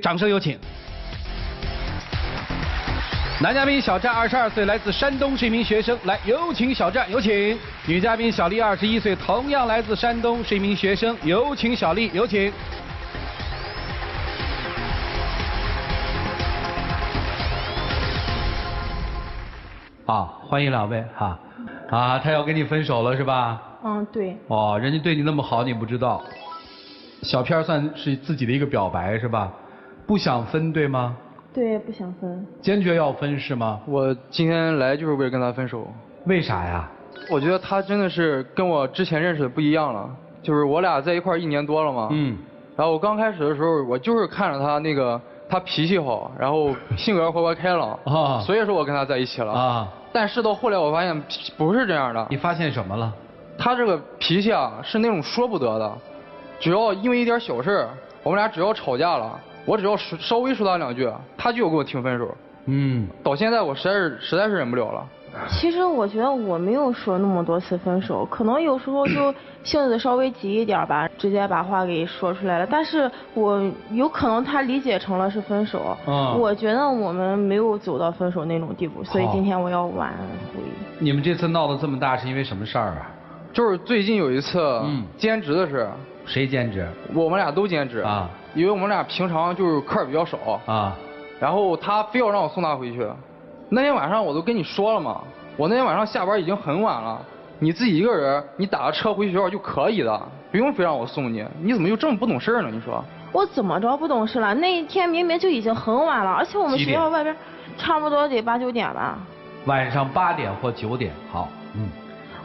掌声有请。男嘉宾小战22岁，来自山东，是一名学生。来，有请小战，有请。女嘉宾小丽21岁，同样来自山东，是一名学生。有请小丽，有请。好，欢迎两位哈。他要跟你分手了是吧？嗯，对。哦，人家对你那么好，你不知道。小片算是自己的一个表白是吧？不想分对吗？对，不想分。坚决要分是吗？我今天来就是为了跟他分手。为啥呀？我觉得他真的是跟我之前认识的不一样了。就是我俩在一块1年多了嘛。然后我刚开始的时候，我就是看着他脾气好，然后性格活泼开朗啊，所以说我跟他在一起了啊。但是到后来我发现不是这样的。你发现什么了？他这个脾气啊是那种说不得的，只要因为一点小事，我们俩只要吵架了。我只要稍微说他2句，他就要给我提分手。到现在我实在是忍不了了。其实我觉得我没有说那么多次分手，可能有时候就性子稍微急一点吧，直接把话给说出来了。但是我有可能他理解成了是分手。我觉得我们没有走到分手那种地步，所以今天我要挽回。你们这次闹得这么大是因为什么事儿啊？就是最近有一次兼职的事。谁兼职？我们俩都兼职啊。因为我们俩平常就是课比较少啊，然后他非要让我送他回去。那天晚上我都跟你说了嘛，我那天晚上下班已经很晚了，你自己一个人，你打个车回学校就可以的，不用非让我送你。你怎么就这么不懂事呢？你说？我怎么着不懂事了？那一天明明就已经很晚了，而且我们学校外边差不多得8、9点吧。晚上8点或9点，好，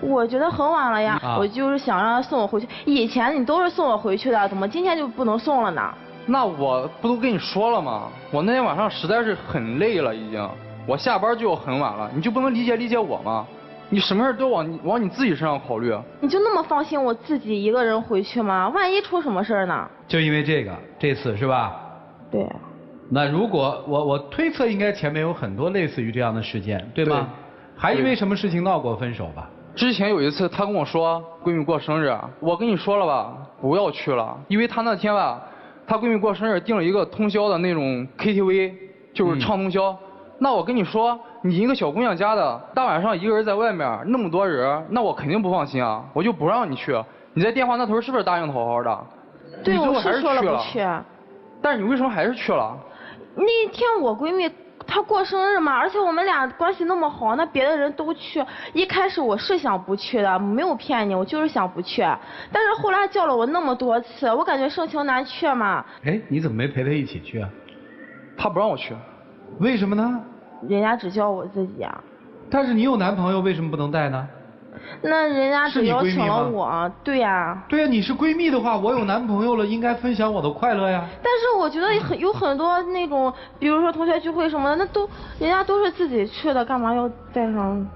我觉得很晚了呀，我就是想让他送我回去。以前你都是送我回去的，怎么今天就不能送了呢？那我不都跟你说了吗？我那天晚上实在是很累了，已经，我下班就要很晚了，你就不能理解我吗？你什么事都往你自己身上考虑。你就那么放心我自己一个人回去吗？万一出什么事呢？就因为这次是吧？对。那如果我推测，应该前面有很多类似于这样的事件，对吗？还因为什么事情闹过分手吧？之前有一次，她跟我说闺蜜过生日，我跟你说了吧，不要去了，因为她那天吧，她闺蜜过生日订了一个通宵的那种 KTV， 就是唱通宵。那我跟你说，你一个小姑娘家的，大晚上一个人在外面那么多人，那我肯定不放心啊，我就不让你去。你在电话那头是不是答应的好好的？对，我是说了不去。但是你为什么还是去了？那天我闺蜜她过生日嘛，而且我们俩关系那么好，那别的人都去。一开始我是想不去的，没有骗你，我就是想不去。但是后来叫了我那么多次，我感觉盛情难却嘛。哎，你怎么没陪她一起去啊？她不让我去。为什么呢？人家只叫我自己啊。但是你有男朋友，为什么不能带呢？那人家只邀请了我，对呀。对呀，你是闺蜜的话，我有男朋友了，应该分享我的快乐呀。但是我觉得有很多那种，比如说同学聚会什么的，那人家都是自己去的，干嘛要带上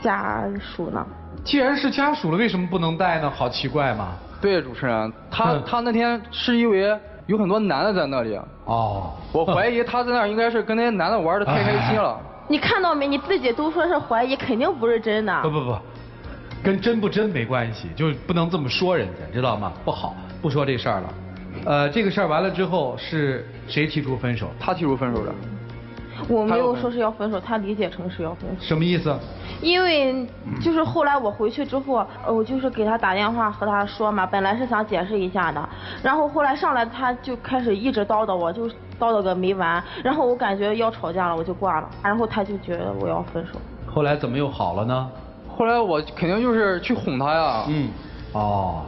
家属呢？既然是家属了，为什么不能带呢？好奇怪嘛。对，主持人，他那天是因为有很多男的在那里。哦。我怀疑他在那儿应该是跟那些男的玩的太开心了。你看到没？你自己都说是怀疑，肯定不是真的。不，跟真不真没关系，就不能这么说人家，知道吗？不好，不说这事儿了。这个事儿完了之后是谁提出分手？他提出分手的。我没有说是要分手，他理解成是要分手。什么意思？因为就是后来我回去之后，我就是给他打电话和他说嘛，本来是想解释一下的，然后后来上来他就开始一直叨叨我，就叨叨个没完，然后我感觉要吵架了，我就挂了，然后他就觉得我要分手。后来怎么又好了呢？后来我肯定就是去哄他呀。哦，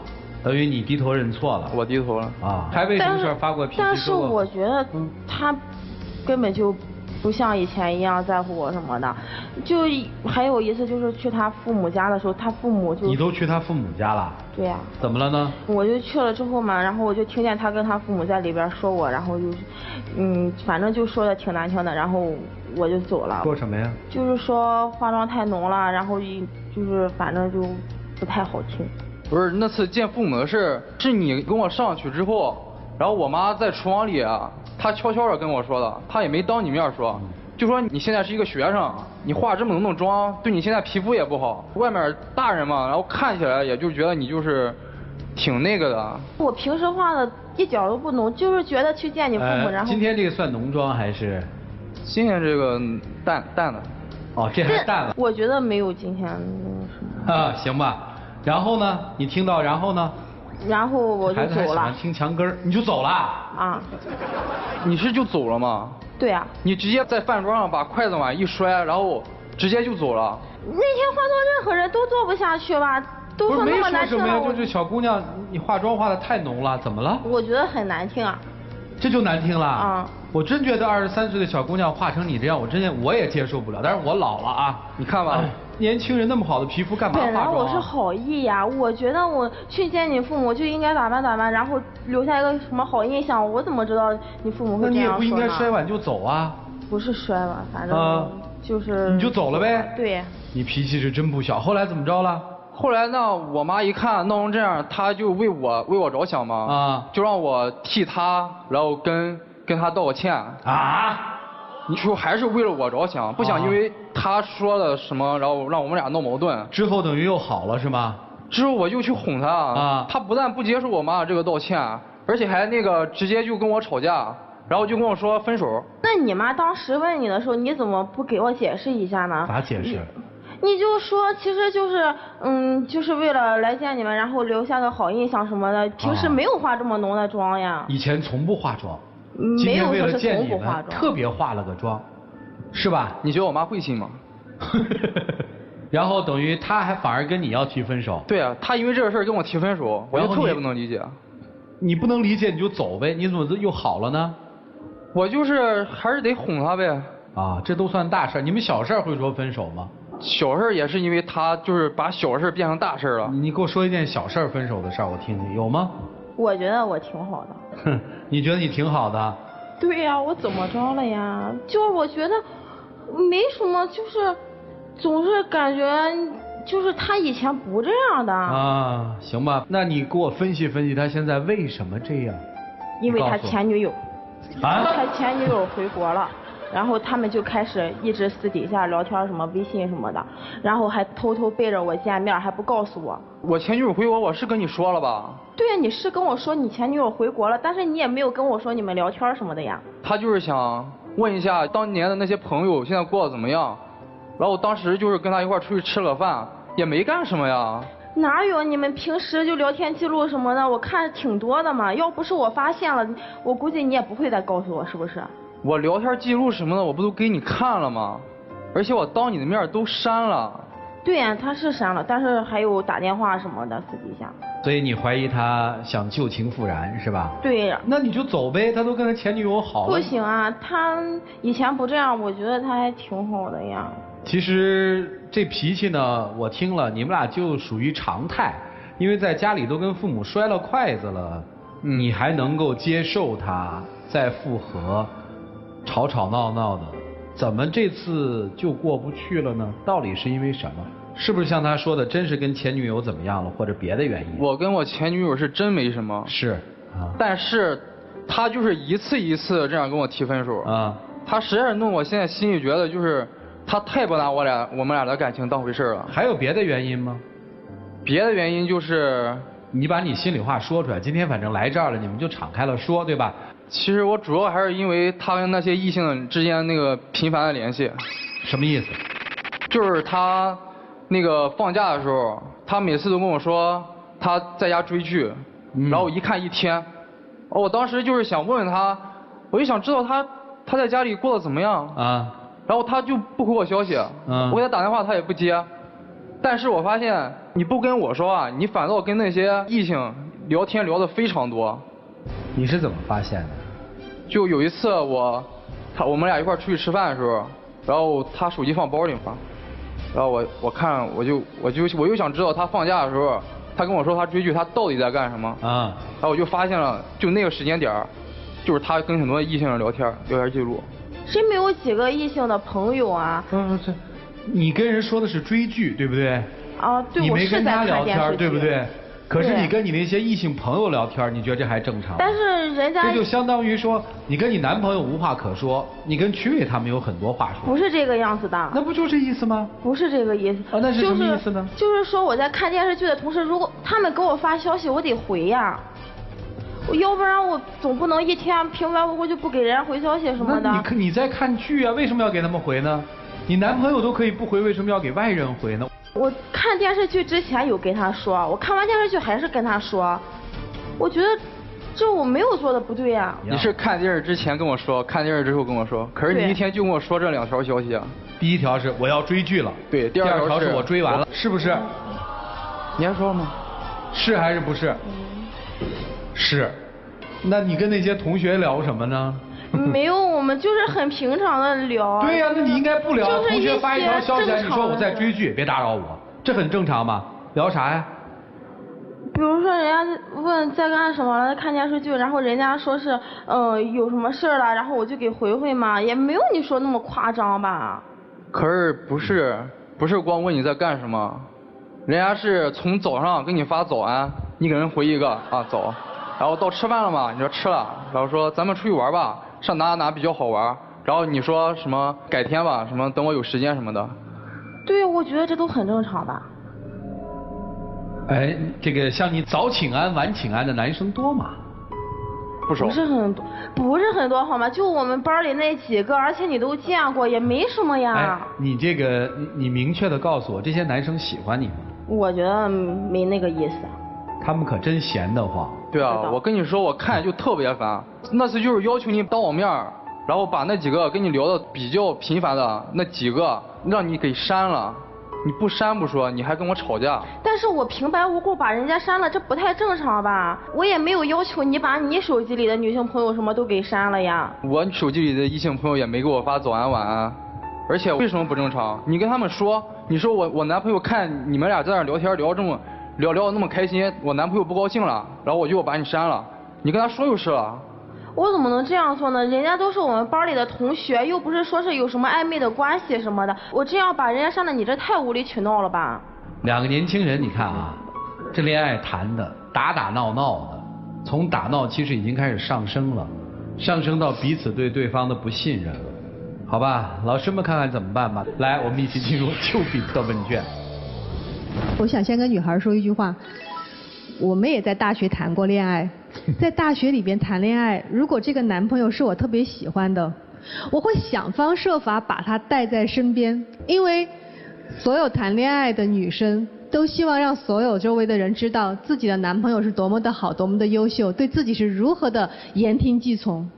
等于你低头认错了。我低头了啊。还为什么事发过脾气？但是我觉得他根本就不像以前一样在乎我什么的。就还有一次就是去他父母家的时候，他父母就。你都去他父母家了？对呀。怎么了呢？我就去了之后嘛，然后我就听见他跟他父母在里边说我，然后就是反正就说的挺难听的，然后我就走了。说什么呀？就是说化妆太浓了，然后就是反正就不太好听。不是那次见父母的事，是你跟我上去之后，然后我妈在厨房里啊，她悄悄的跟我说的，她也没当你面说，就说你现在是一个学生，你化这么浓的妆，对你现在皮肤也不好，外面大人嘛，然后看起来也就觉得你就是挺那个的。我平时化的一点都不浓，就是觉得去见你父母，然后今天这个算浓妆还是？今天这个淡的。哦，这还淡了。我觉得没有今天那什么。行吧。然后呢？你听到然后呢？然后我就孩子还走了。喜欢听墙根儿，你就走了？啊。你是就走了吗？对啊。你直接在饭桌上把筷子碗一摔，然后直接就走了。那天换做任何人都做不下去吧？都说那么难听了。不是没说什么呀，就是小姑娘，你化妆化的太浓了，怎么了？我觉得很难听啊。这就难听了啊！我真觉得23岁的小姑娘化成你这样，我也接受不了。但是我老了啊，你看吧，年轻人那么好的皮肤，干嘛化妆啊？本来我是好意呀，我觉得我去见你父母就应该打扮打扮，然后留下一个什么好印象。我怎么知道你父母会这样说呢？那你也不应该摔碗就走啊。不是摔碗，反正就是。你就走了呗。对。你脾气是真不小。后来怎么着了？后来呢，我妈一看闹成这样，她就为我着想嘛，就让我替她，然后跟她道个歉。啊？你说还是为了我着想，不想因为她说了什么，然后让我们俩闹矛盾。之后等于又好了是吗？之后我就去哄她，她不但不接受我妈这个道歉，而且还直接就跟我吵架，然后就跟我说分手。那你妈当时问你的时候，你怎么不给我解释一下呢？咋解释？你就说，其实就是，就是为了来见你们，然后留下个好印象什么的。平时没有化这么浓的妆呀。以前从不化妆，今天为了见你们，特别化了个妆，是吧？你觉得我妈会信吗？然后等于她还反而跟你要提分手。对啊，她因为这个事儿跟我提分手，我就特别不能理解。你不能理解你就走呗，你怎么又好了呢？我就是还是得哄她呗。啊，这都算大事，你们小事会说分手吗？小事也是因为他就是把小事变成大事了。你给我说一件小事分手的事儿，我听听，有吗？我觉得我挺好的。哼，你觉得你挺好的？对呀，我怎么着了呀？就是我觉得没什么，就是总是感觉就是他以前不这样的。啊，行吧，那你给我分析分析他现在为什么这样？因为他前女友。啊？他前女友回国了。然后他们就开始一直私底下聊天，什么微信什么的，然后还偷偷背着我见面，还不告诉我。我前女友回国，我是跟你说了吧？对呀，你是跟我说你前女友回国了，但是你也没有跟我说你们聊天什么的呀。他就是想问一下当年的那些朋友现在过得怎么样，然后当时就是跟他一块出去吃了饭，也没干什么呀。哪有？你们平时就聊天记录什么的，我看挺多的嘛。要不是我发现了，我估计你也不会再告诉我，是不是？我聊天记录什么的，我不都给你看了吗？而且我当你的面都删了。对呀，他是删了，但是还有打电话什么的私底下。所以你怀疑他想旧情复燃是吧？对呀。那你就走呗，他都跟他前女友好了。不行啊，他以前不这样，我觉得他还挺好的呀。其实这脾气呢，我听了你们俩就属于常态，因为在家里都跟父母摔了筷子了，你还能够接受他再复合。吵吵闹闹的，怎么这次就过不去了呢？到底是因为什么？是不是像他说的，真是跟前女友怎么样了，或者别的原因？我跟我前女友是真没什么。是啊。但是，他就是一次一次这样跟我提分手。啊。他实在是弄我现在心里觉得就是他太不拿我们俩的感情当回事了。还有别的原因吗？别的原因就是你把你心里话说出来。今天反正来这儿了，你们就敞开了说，对吧？其实我主要还是因为他跟那些异性之间那个频繁的联系。什么意思？就是他那个放假的时候，他每次都跟我说他在家追剧，然后一看一天。我当时就是想问问他，我就想知道他在家里过得怎么样啊。然后他就不回我消息，我给他打电话他也不接。但是我发现你不跟我说啊，你反倒跟那些异性聊天聊得非常多。你是怎么发现的？就有一次我们俩一块出去吃饭的时候，然后他手机放包里嘛，然后我看我又想知道他放假的时候，他跟我说他追剧，他到底在干什么啊？然后我就发现了，就那个时间点就是他跟很多异性聊天记录。谁没有几个异性的朋友啊？你跟人说的是追剧，对不对？啊，对，你没跟他聊天，对不对？可是你跟你那些异性朋友聊天，你觉得这还正常？但是人家这就相当于说，你跟你男朋友无话可说，你跟曲伟他们有很多话说。不是这个样子的。那不就这意思吗？不是这个意思。那是什么意思呢？就是说我在看电视剧的同时，如果他们给我发消息，我得回呀。要不然我总不能一天平白无故就不给人家回消息什么的。那你在看剧啊，为什么要给他们回呢？你男朋友都可以不回，为什么要给外人回呢？我看电视剧之前有跟他说，我看完电视剧还是跟他说，我觉得这我没有做的不对啊。你是看电视之前跟我说，看电视之后跟我说，可是你一天就跟我说这2条消息啊。第一条是我要追剧了，对，第二2条是我追完了，是不是？你还说吗？是还是不是？是。那你跟那些同学聊什么呢？没有，我们就是很平常的聊。对呀，那你应该不聊。就是同学发一条消息，一些你说我在追剧，别打扰我，这很正常嘛。聊啥呀？比如说人家问在干什么，看电视剧，然后人家说是有什么事儿了，然后我就给回回嘛，也没有你说那么夸张吧。可是不是光问你在干什么，人家是从早上给你发早安，你给人回一个啊早，然后到吃饭了嘛，你说吃了，然后说咱们出去玩吧，上哪比较好玩，然后你说什么改天吧，什么等我有时间什么的。对，我觉得这都很正常吧。哎，这个像你早请安晚请安的男生多吗？不少。不是很多好吗？就我们班里那几个，而且你都见过，也没什么呀。哎，你这个你明确的告诉我，这些男生喜欢你吗？我觉得没那个意思。他们可真闲得慌。对啊，我跟你说，我看就特别烦。那次就是要求你当我面，然后把那几个跟你聊的比较频繁的那几个让你给删了。你不删不说，你还跟我吵架。但是我平白无故把人家删了，这不太正常吧？我也没有要求你把你手机里的女性朋友什么都给删了呀。我手机里的异性朋友也没给我发早安晚安，而且为什么不正常？你跟他们说，你说我男朋友看你们俩在那聊天聊得那么开心，我男朋友不高兴了，然后我就把你删了，你跟他说就是了。我怎么能这样说呢？人家都是我们班里的同学，又不是说是有什么暧昧的关系什么的。我这样把人家删了，你这太无理取闹了吧？两个年轻人，你看啊，这恋爱谈的打闹的，从打闹其实已经开始上升了，上升到彼此对对方的不信任了。好吧，老师们看看怎么办吧。来，我们一起进入丘比特问卷。我想先跟女孩说一句话，我们也在大学谈过恋爱，在大学里边谈恋爱，如果这个男朋友是我特别喜欢的，我会想方设法把他带在身边，因为所有谈恋爱的女生都希望让所有周围的人知道自己的男朋友是多么的好，多么的优秀，对自己是如何的言听计从。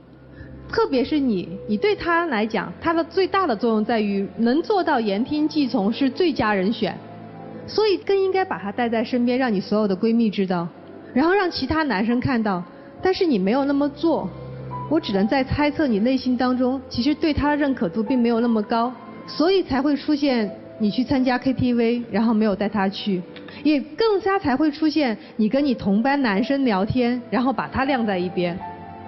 特别是你对他来讲，他的最大的作用在于能做到言听计从是最佳人选。所以更应该把她带在身边，让你所有的闺蜜知道，然后让其他男生看到。但是你没有那么做，我只能在猜测你内心当中其实对他的认可度并没有那么高，所以才会出现你去参加 KTV 然后没有带他去，也更加才会出现你跟你同班男生聊天然后把他晾在一边。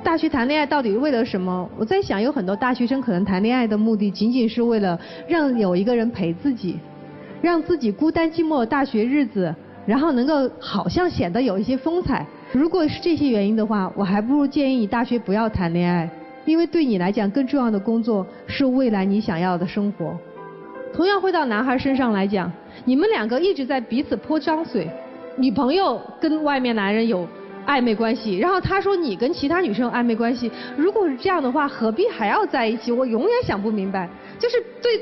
大学谈恋爱到底为了什么？我在想，有很多大学生可能谈恋爱的目的仅仅是为了让有一个人陪自己，让自己孤单寂寞的大学日子，然后能够好像显得有一些风采。如果是这些原因的话，我还不如建议你大学不要谈恋爱，因为对你来讲更重要的工作是未来你想要的生活。同样会到男孩身上来讲，你们两个一直在彼此泼脏水，女朋友跟外面男人有暧昧关系，然后他说你跟其他女生有暧昧关系，如果是这样的话，何必还要在一起？我永远想不明白。就是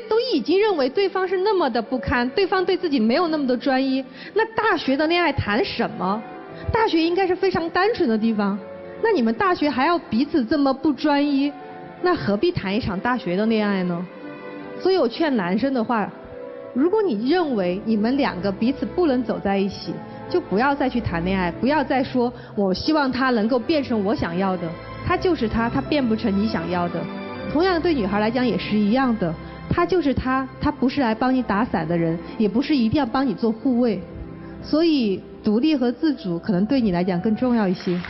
都已经认为对方是那么的不堪，对方对自己没有那么的专一，那大学的恋爱谈什么？大学应该是非常单纯的地方，那你们大学还要彼此这么不专一，那何必谈一场大学的恋爱呢？所以我劝男生的话，如果你认为你们两个彼此不能走在一起，就不要再去谈恋爱，不要再说我希望他能够变成我想要的，他就是他变不成你想要的。同样对女孩来讲也是一样的，他就是他不是来帮你打伞的人，也不是一定要帮你做护卫，所以独立和自主可能对你来讲更重要一些。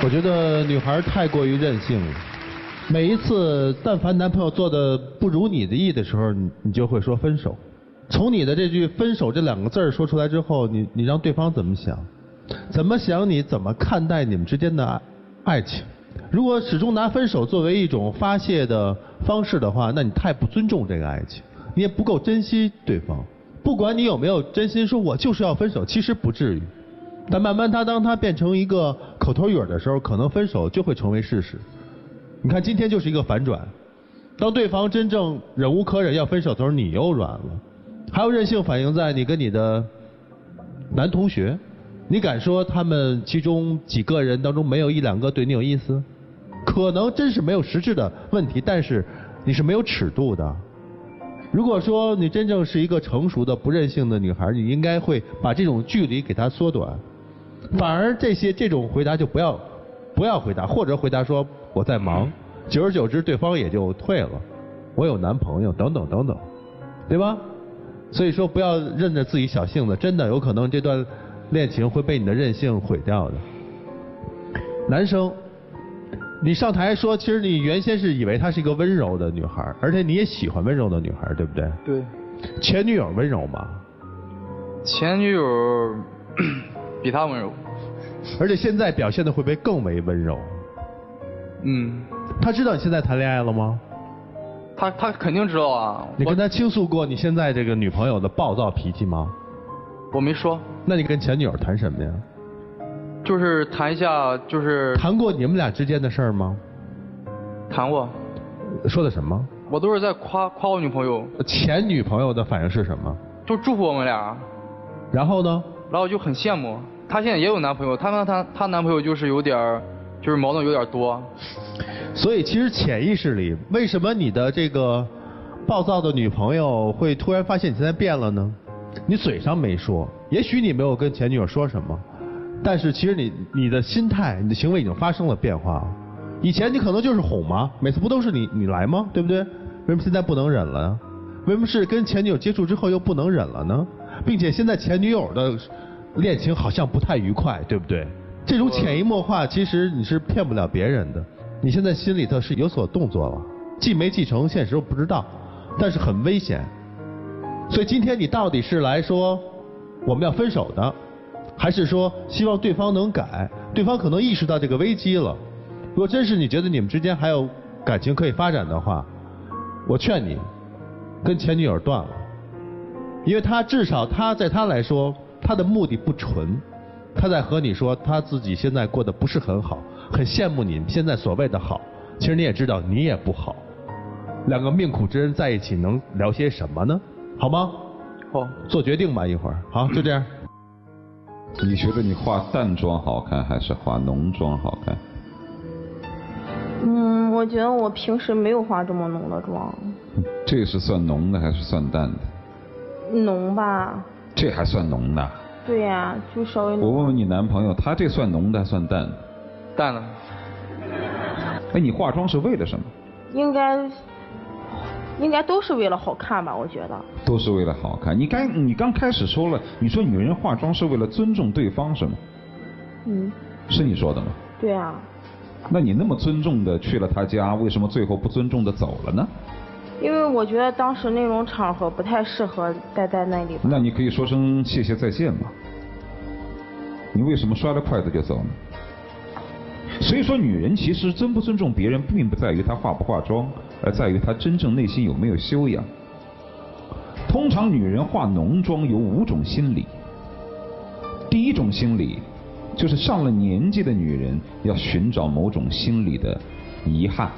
我觉得女孩太过于任性了，每一次但凡男朋友做的不如你的意的时候，你就会说分手。从你的这句分手这2个字说出来之后，你让对方怎么想？怎么想你怎么看待你们之间的爱情？如果始终拿分手作为一种发泄的方式的话，那你太不尊重这个爱情，你也不够珍惜对方。不管你有没有真心说我就是要分手，其实不至于。但慢慢当它变成一个口头语的时候，可能分手就会成为事实。你看今天就是一个反转，当对方真正忍无可忍要分手的时候，你又软了。还有任性反映在你跟你的男同学，你敢说他们其中几个人当中没有1、2个对你有意思？可能真是没有实质的问题，但是你是没有尺度的。如果说你真正是一个成熟的不任性的女孩，你应该会把这种距离给它缩短。反而这种回答就不要回答，或者回答说我在忙，久而久之对方也就退了，我有男朋友等等等等，对吧？所以说不要任着自己小性子，真的有可能这段恋情会被你的任性毁掉的。男生，你上台说，其实你原先是以为她是一个温柔的女孩，而且你也喜欢温柔的女孩，对不对？对。前女友温柔吗？前女友比她温柔。而且现在表现的会不会更为温柔？嗯。她知道你现在谈恋爱了吗？她肯定知道啊。你跟她倾诉过你现在这个女朋友的暴躁脾气吗？我没说。那你跟前女友谈什么呀？就是谈一下，就是谈过你们俩之间的事儿吗？谈过。说的什么？我都是在夸我女朋友。前女朋友的反应是什么？就祝福我们俩。然后呢？然后我就很羡慕，她现在也有男朋友，她男朋友就是有点就是矛盾有点多。所以其实潜意识里，为什么你的这个暴躁的女朋友会突然发现你现在变了呢？你嘴上没说，也许你没有跟前女友说什么，但是其实你的心态、你的行为已经发生了变化。以前你可能就是哄嘛，每次不都是你来吗？对不对？为什么现在不能忍了呢？为什么是跟前女友接触之后又不能忍了呢？并且现在前女友的恋情好像不太愉快，对不对？这种潜移默化，其实你是骗不了别人的。你现在心里头是有所动作了，既没继承现实我不知道，但是很危险。所以今天你到底是来说我们要分手的，还是说希望对方能改？对方可能意识到这个危机了。如果真是你觉得你们之间还有感情可以发展的话，我劝你跟前女友断了，因为他至少在他来说，他的目的不纯，他在和你说他自己现在过得不是很好，很羡慕你现在所谓的好，其实你也知道你也不好。两个命苦之人在一起能聊些什么呢？好吗？好，做决定吧，一会儿。好，就这样。你觉得你化淡妆好看还是化浓妆好看？我觉得我平时没有化这么浓的妆。这是算浓的还是算淡的？浓吧。这还算浓的？对呀，就稍微浓。我问问你男朋友，他这算浓的还算淡的？淡的。哎，你化妆是为了什么？应该都是为了好看吧，我觉得。都是为了好看。你刚开始说了，你说女人化妆是为了尊重对方，是吗？是你说的吗？对啊。那你那么尊重的去了他家，为什么最后不尊重的走了呢？因为我觉得当时那种场合不太适合待在那里。那你可以说声谢谢再见嘛。你为什么摔了筷子就走呢？所以说，女人其实尊不尊重别人，并不在于她化不化妆，而在于她真正内心有没有修养。通常女人化浓妆有5种心理。第一种心理，就是上了年纪的女人要寻找某种心理的遗憾，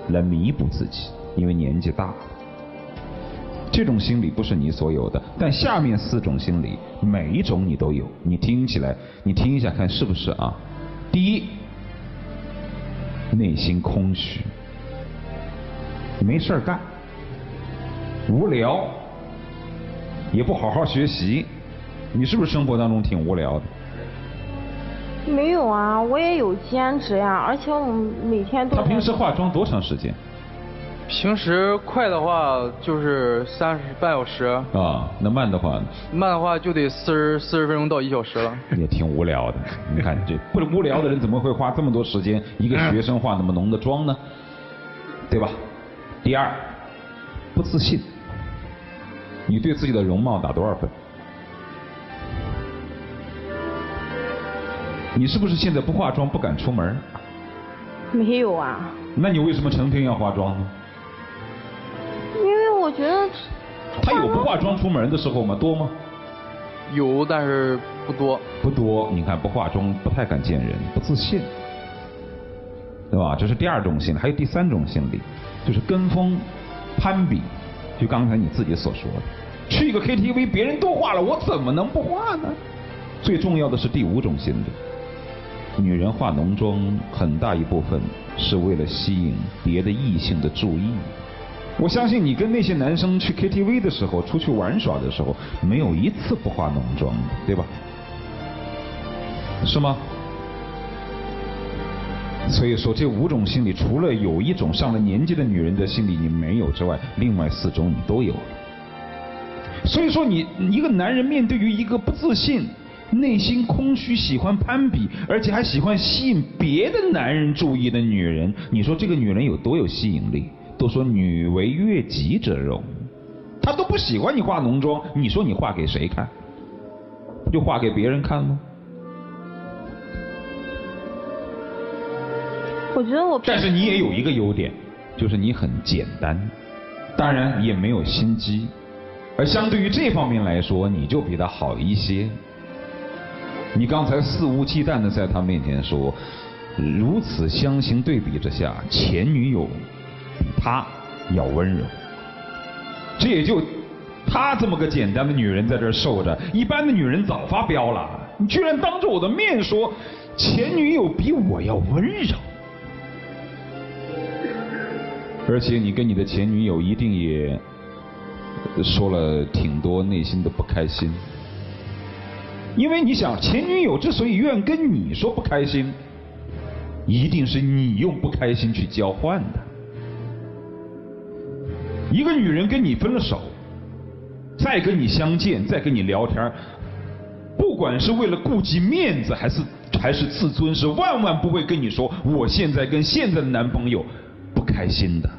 来弥补自己，因为年纪大了。这种心理不是你所有的，但下面4种心理，每一种你都有。你听起来，你听一下看是不是啊？第一，内心空虚，没事干，无聊，也不好好学习，你是不是生活当中挺无聊的？没有啊，我也有兼职呀，而且我每天都。他平时化妆多长时间？平时快的话就是半小时。啊，那慢的话呢？慢的话就得40分钟到1小时了。也挺无聊的。你看这不无聊的人怎么会花这么多时间一个学生化那么浓的妆呢？对吧？第二，不自信。你对自己的容貌打多少分？你是不是现在不化妆不敢出门？没有啊。那你为什么成天要化妆呢？因为我觉得。他有不化妆出门的时候吗？多吗？有，但是不多。不多，你看不化妆，不太敢见人，不自信，对吧？这是第二种心理，还有第三种心理，就是跟风、攀比，就刚才你自己所说的，去一个 KTV， 别人都化了，我怎么能不化呢？最重要的是第五种心理，女人化浓妆很大一部分是为了吸引别的异性的注意。我相信你跟那些男生去 KTV 的时候，出去玩耍的时候，没有一次不化浓妆的，对吧？是吗？所以说这五种心理，除了有一种上了年纪的女人的心理你没有之外，另外4种你都有。所以说你一个男人面对于一个不自信、内心空虚、喜欢攀比，而且还喜欢吸引别的男人注意的女人，你说这个女人有多有吸引力？都说女为悦己者容，她都不喜欢你化浓妆，你说你化给谁看？不就化给别人看吗？我觉得但是你也有一个优点，就是你很简单，当然也没有心机，而相对于这方面来说，你就比他好一些。你刚才肆无忌惮的在他面前说，如此相形对比之下，前女友比他要温柔，这也就他这么个简单的女人在这儿受着，一般的女人早发飙了。你居然当着我的面说前女友比我要温柔，而且你跟你的前女友一定也说了挺多内心的不开心，因为你想，前女友之所以愿跟你说不开心，一定是你用不开心去交换的。一个女人跟你分了手，再跟你相见，再跟你聊天，不管是为了顾及面子还是自尊，是万万不会跟你说我现在跟现在的男朋友不开心的。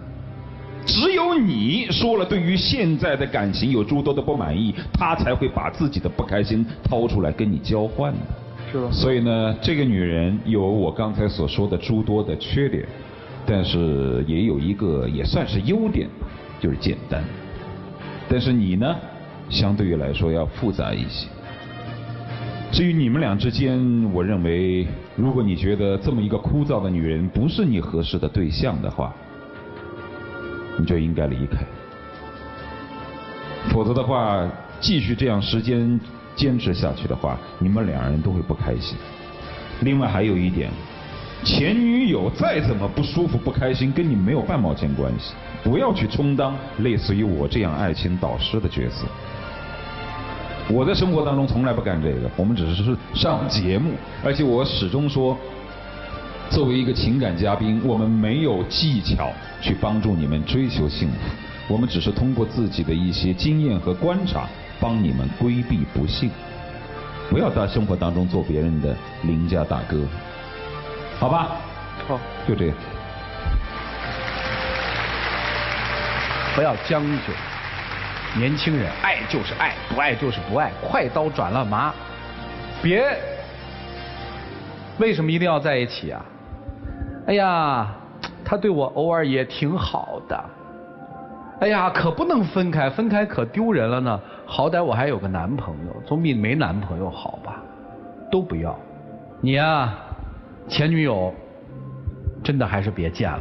只有你说了对于现在的感情有诸多的不满意，他才会把自己的不开心掏出来跟你交换的。是的。所以呢，这个女人有我刚才所说的诸多的缺点，但是也有一个也算是优点，就是简单。但是你呢，相对于来说要复杂一些。至于你们俩之间，我认为如果你觉得这么一个枯燥的女人不是你合适的对象的话，你就应该离开，否则的话继续这样时间坚持下去的话，你们两人都会不开心。另外还有一点，前女友再怎么不舒服不开心跟你没有半毛钱关系，不要去充当类似于我这样爱情导师的角色。我在生活当中从来不干这个，我们只是上节目，而且我始终说，作为一个情感嘉宾，我们没有技巧去帮助你们追求幸福，我们只是通过自己的一些经验和观察，帮你们规避不幸。不要在生活当中做别人的邻家大哥，好吧？好，就这样。不要将就，年轻人爱就是爱，不爱就是不爱，快刀斩乱麻。别，为什么一定要在一起啊？哎呀，他对我偶尔也挺好的。哎呀，可不能分开，分开可丢人了呢。好歹我还有个男朋友，总比没男朋友好吧？都不要。你呀，前女友真的还是别见了，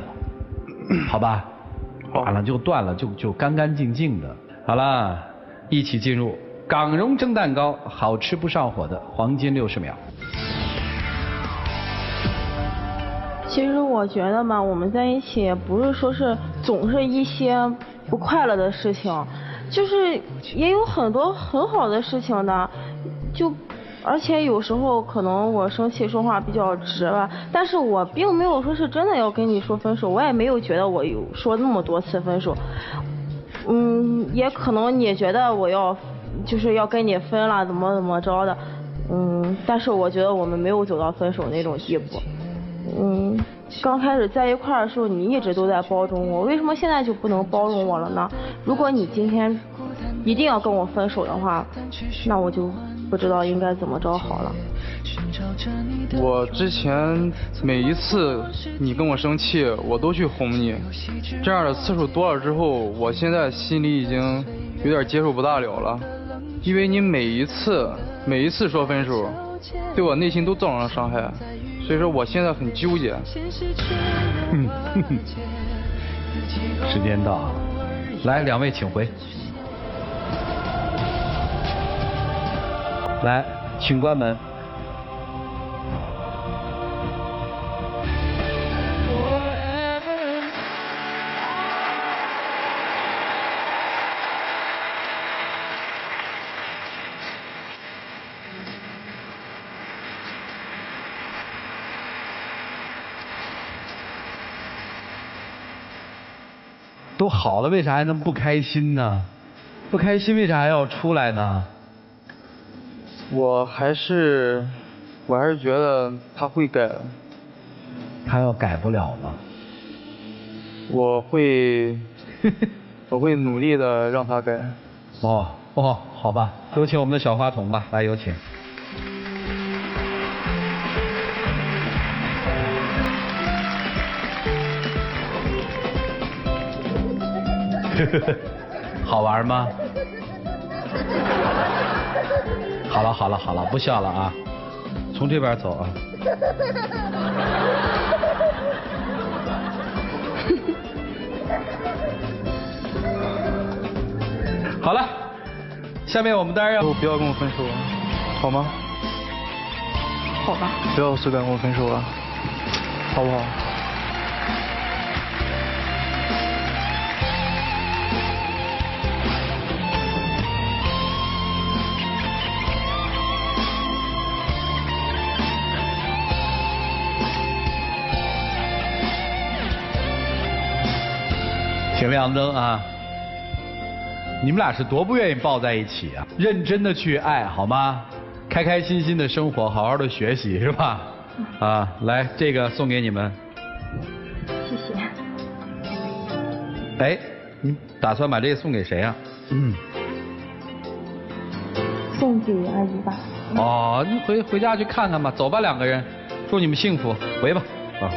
好吧？断了就断了，就干干净净的。好了，一起进入港蓉蒸蛋糕，好吃不上火的黄金60秒。其实我觉得嘛，我们在一起不是说是总是一些不快乐的事情，就是也有很多很好的事情的，而且有时候可能我生气说话比较直吧，但是我并没有说是真的要跟你说分手，我也没有觉得我有说那么多次分手，也可能你觉得我就是要跟你分了怎么着的，但是我觉得我们没有走到分手那种地步。刚开始在一块儿的时候，你一直都在包容我，为什么现在就不能包容我了呢？如果你今天一定要跟我分手的话，那我就不知道应该怎么着好了。我之前每一次你跟我生气，我都去哄你，这样的次数多了之后，我现在心里已经有点接受不大了，因为你每一次每一次说分手，对我内心都造成了伤害，所以说我现在很纠结。时间到了，来，两位请回。来，请关门。都好了，为啥还能不开心呢？不开心为啥还要出来呢？我还是觉得他会改的。他要改不了吗？我会努力的让他改。哦，好吧，有请我们的小花童吧，来有请。好玩吗？好了，不笑了啊，从这边走啊。好了，下面我们当然要不要跟我分手了，好吗？好吧。不要随便跟我分手了，好不好？请亮灯啊！你们俩是多不愿意抱在一起啊！认真的去爱好吗？开开心心的生活，好好的学习是吧？啊，来，这个送给你们。谢谢。哎，你打算把这个送给谁啊？送给阿姨吧。哦，你回家去看看吧，走吧，两个人，祝你们幸福，回吧。啊。